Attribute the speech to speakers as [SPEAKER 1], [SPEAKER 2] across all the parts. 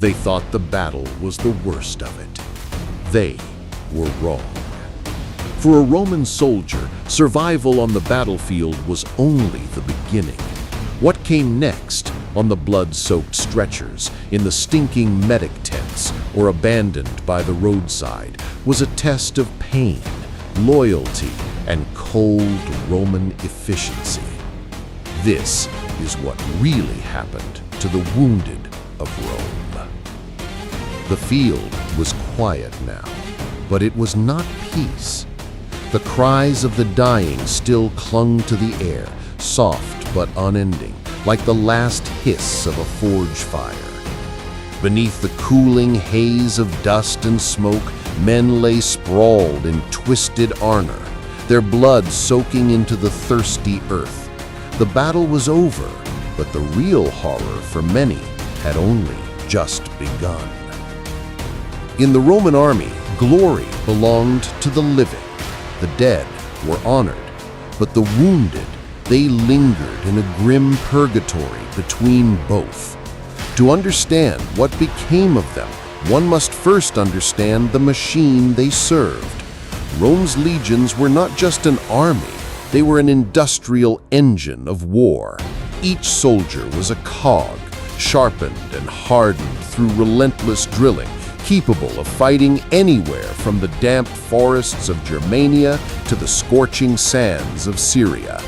[SPEAKER 1] They thought the battle was the worst of it. They were wrong. For a Roman soldier, survival on the battlefield was only the beginning. What came next, on the blood-soaked stretchers, in the stinking medic tents, or abandoned by the roadside, was a test of pain, loyalty, and cold Roman efficiency. This is what really happened to the wounded of Rome. The field was quiet now, but it was not peace. The cries of the dying still clung to the air, soft but unending, like the last hiss of a forge fire. Beneath the cooling haze of dust and smoke, men lay sprawled in twisted armor, their blood soaking into the thirsty earth. The battle was over, but the real horror for many had only just begun. In the Roman army, glory belonged to the living. The dead were honored, but the wounded, they lingered in a grim purgatory between both. To understand what became of them, one must first understand the machine they served. Rome's legions were not just an army, they were an industrial engine of war. Each soldier was a cog, sharpened and hardened through relentless drilling, capable of fighting anywhere from the damp forests of Germania to the scorching sands of Syria.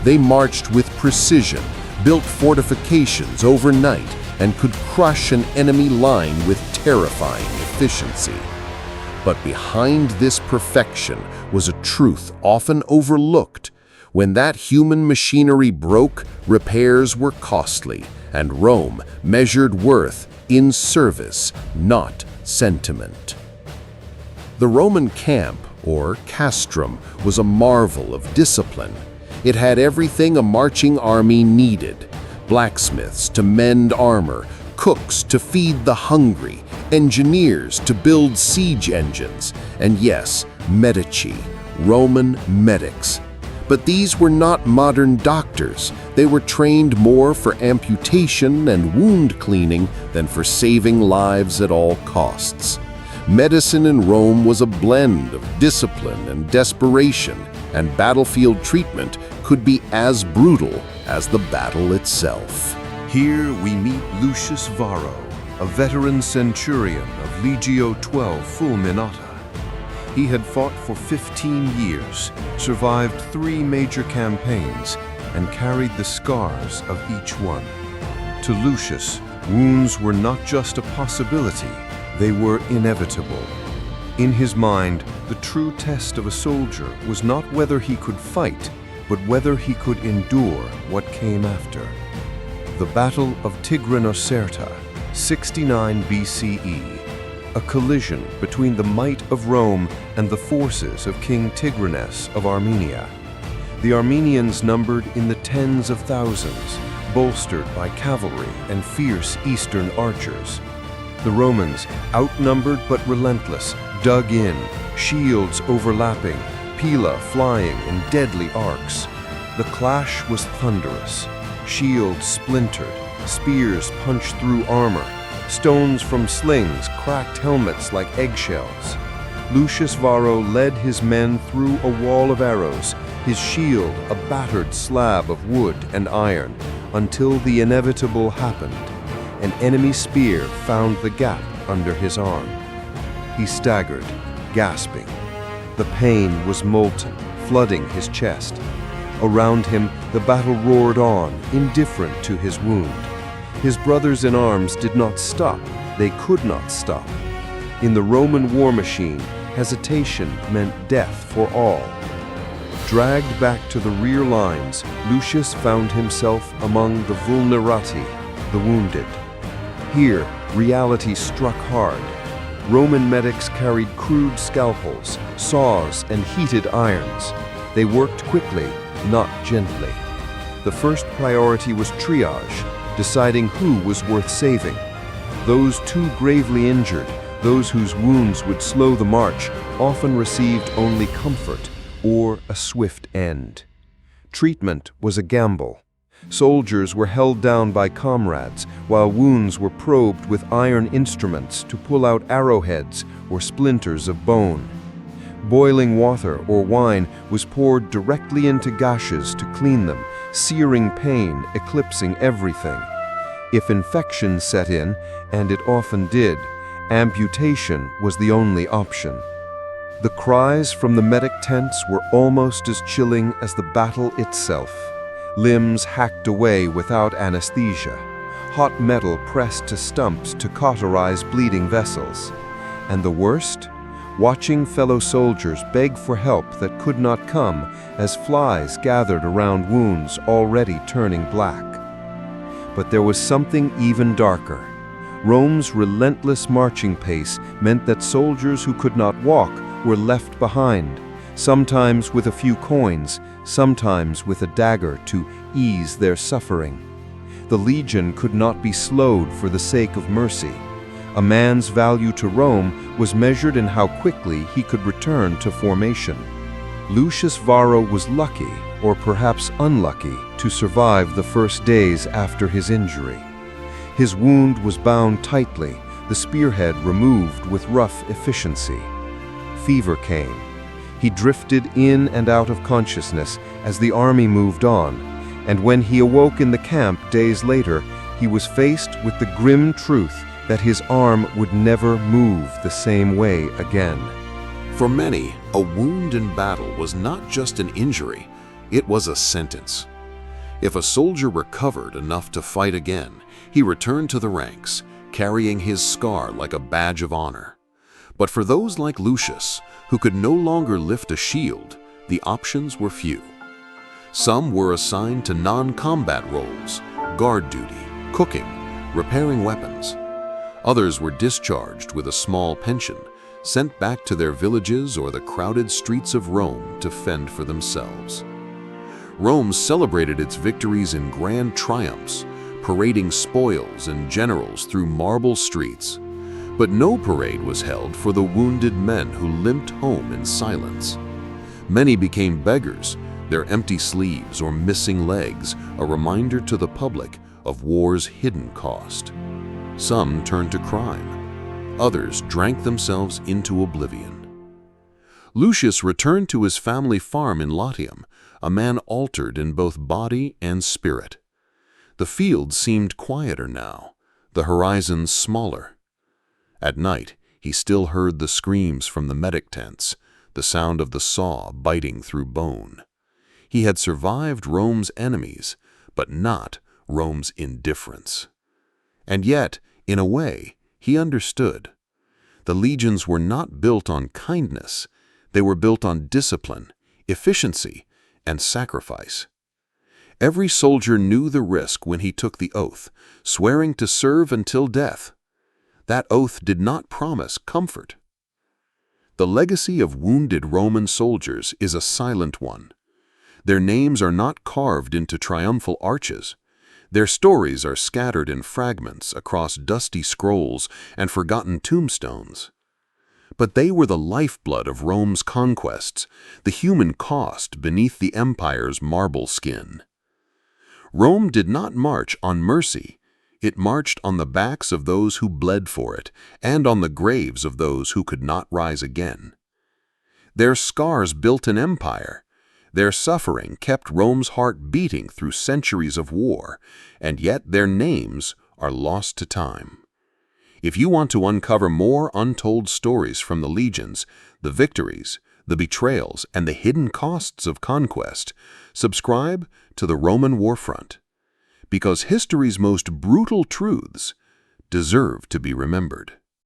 [SPEAKER 1] They marched with precision, built fortifications overnight, and could crush an enemy line with terrifying efficiency. But behind this perfection was a truth often overlooked. When that human machinery broke, repairs were costly, and Rome measured worth in service, not sentiment. The Roman camp, or castrum, was a marvel of discipline. It had everything a marching army needed: blacksmiths to mend armor, cooks to feed the hungry, engineers to build siege engines, and yes, medici, Roman medics. But these were not modern doctors. They were trained more for amputation and wound cleaning than for saving lives at all costs. Medicine in Rome was a blend of discipline and desperation, and battlefield treatment could be as brutal as the battle itself. Here we meet Lucius Varro, a veteran centurion of Legio XII Fulminata. He had fought for 15 years, survived 3 major campaigns, and carried the scars of each one. To Lucius, wounds were not just a possibility, they were inevitable. In his mind, the true test of a soldier was not whether he could fight, but whether he could endure what came after. The Battle of Tigranocerta, 69 BCE. A collision between the might of Rome and the forces of King Tigranes of Armenia. The Armenians numbered in the tens of thousands, bolstered by cavalry and fierce eastern archers. The Romans, outnumbered but relentless, dug in, shields overlapping, pila flying in deadly arcs. The clash was thunderous. Shields splintered, spears punched through armor, stones from slings cracked helmets like eggshells. Lucius Varro led his men through a wall of arrows, his shield a battered slab of wood and iron, until the inevitable happened. An enemy spear found the gap under his arm. He staggered, gasping. The pain was molten, flooding his chest. Around him, the battle roared on, indifferent to his wound. His brothers in arms did not stop. They could not stop. In the Roman war machine, hesitation meant death for all. Dragged back to the rear lines, Lucius found himself among the vulnerati, the wounded. Here, reality struck hard. Roman medics carried crude scalpels, saws, and heated irons. They worked quickly, not gently. The first priority was triage, deciding who was worth saving. Those too gravely injured, those whose wounds would slow the march, often received only comfort or a swift end. Treatment was a gamble.
[SPEAKER 2] Soldiers were held down by comrades, while wounds were probed with iron instruments to pull out arrowheads or splinters of bone. Boiling water or wine was poured directly into gashes to clean them, searing pain eclipsing everything. If infection set in, and it often did, amputation was the only option. The cries from the medic tents were almost as chilling as the battle itself. Limbs hacked away without anesthesia, hot metal pressed to stumps to cauterize bleeding vessels. And the worst? Watching fellow soldiers beg for help that could not come as flies gathered around wounds already turning black. But there was something even darker. Rome's relentless marching pace meant that soldiers who could not walk were left behind, sometimes with a few coins, sometimes with a dagger to ease their suffering. The legion could not be slowed for the sake of mercy. A man's value to Rome was measured in how quickly he could return to formation. Lucius Varro was lucky, or perhaps unlucky, to survive the first days after his injury. His wound was bound tightly, the spearhead removed with rough efficiency. Fever came. He drifted in and out of consciousness as the army moved on, and when he awoke in the camp days later, he was faced with the grim truth that his arm would never move the same way again.
[SPEAKER 1] For many, a wound in battle was not just an injury, it was a sentence. If a soldier recovered enough to fight again, he returned to the ranks, carrying his scar like a badge of honor. But for those like Lucius, who could no longer lift a shield, the options were few. Some were assigned to non-combat roles, guard duty, cooking, repairing weapons. Others were discharged with a small pension, sent back to their villages or the crowded streets of Rome to fend for themselves. Rome celebrated its victories in grand triumphs, parading spoils and generals through marble streets. But no parade was held for the wounded men who limped home in silence. Many became beggars, their empty sleeves or missing legs a reminder to the public of war's hidden cost. Some turned to crime. Others drank themselves into oblivion. Lucius returned to his family farm in Latium, a man altered in both body and spirit. The fields seemed quieter now, the horizons smaller. At night, he still heard the screams from the medic tents, the sound of the saw biting through bone. He had survived Rome's enemies, but not Rome's indifference. And yet, in a way, he understood. The legions were not built on kindness, they were built on discipline, efficiency, and sacrifice. Every soldier knew the risk when he took the oath, swearing to serve until death. That oath did not promise comfort. The legacy of wounded Roman soldiers is a silent one. Their names are not carved into triumphal arches. Their stories are scattered in fragments across dusty scrolls and forgotten tombstones. But they were the lifeblood of Rome's conquests, the human cost beneath the empire's marble skin. Rome did not march on mercy. It marched on the backs of those who bled for it, and on the graves of those who could not rise again. Their scars built an empire. Their suffering kept Rome's heart beating through centuries of war, and yet their names are lost to time. If you want to uncover more untold stories from the legions, the victories, the betrayals, and the hidden costs of conquest, subscribe to the Roman Warfront, because history's most brutal truths deserve to be remembered.